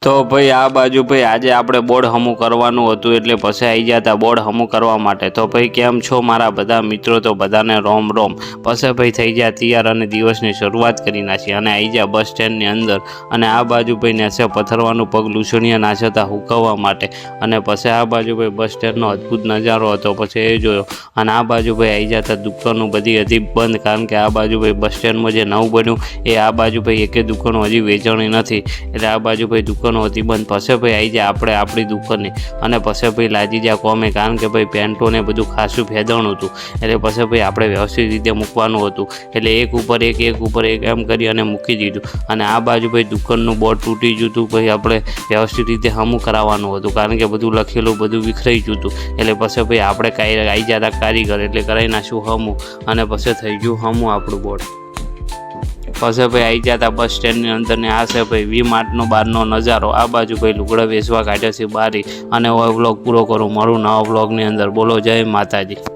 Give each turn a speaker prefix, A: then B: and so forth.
A: તો ભાઈ આ બાજુ ભાઈ આજે આપણે બોર્ડ હમું કરવાનું હતું એટલે પછી આવી ગયા હતા બોર્ડ હમું કરવા માટે। તો ભાઈ કેમ છો મારા બધા મિત્રો? તો બધાને રોમ રોમ। પછી ભાઈ થઈ ગયા તૈયાર અને દિવસની શરૂઆત કરી નાખી અને આવી ગયા બસ સ્ટેન્ડની અંદર। અને આ બાજુ ભાઈ નેસે પથરવાનું પગ લૂછણિયા નાખ્યા હતા હુકવવા માટે। અને પછી આ બાજુ ભાઈ બસ સ્ટેન્ડનો અદ્ભુત નજારો હતો પછી એ જોયો। અને આ બાજુ ભાઈ આવી ગયા હતા દુકાનો બધી હજી બંધ, કારણ કે આ બાજુ ભાઈ બસ સ્ટેન્ડમાં જે નવું બન્યું એ આ બાજુ ભાઈ એકે દુકાનો હજી વેચાણી નથી, એટલે આ બાજુ ભાઈ દુકાનો હતી બંધ। પછી ભાઈ આવી જાય આપણે આપણી દુકાને અને પછી ભાઈ લાગી જાય કોમે, કારણ કે ભાઈ પેન્ટોને બધું ખાસું ફેદણું હતું, એટલે પછી ભાઈ આપણે વ્યવસ્થિત રીતે મૂકવાનું હતું, એટલે એક ઉપર એક એમ કરી અને મૂકી દીધું। અને આ બાજુ ભાઈ દુકાનનું બોર્ડ તૂટી ગયું હતું, ભાઈ આપણે વ્યવસ્થિત રીતે હમું કરાવવાનું હતું, કારણ કે બધું લખેલું બધું વિખરાઈ ગયું હતું, એટલે પછી ભાઈ આપણે આવી જતા કારીગર એટલે કરાવી નાખ્યું હમું અને પછી થઈ ગયું હમું આપણું બોર્ડ। પછી ભાઈ આવી ગયા હતા બસ સ્ટેન્ડની અંદર ને આ છે ભાઈ વી માર્ટનો બહારનો નજારો। આ બાજુ ભાઈ લુગડા વેચવા કાઢ્યા છે બારી। અને હવે વ્લોગ પૂરો કરું, મળું નવા વ્લોગની અંદર। બોલો જય માતાજી।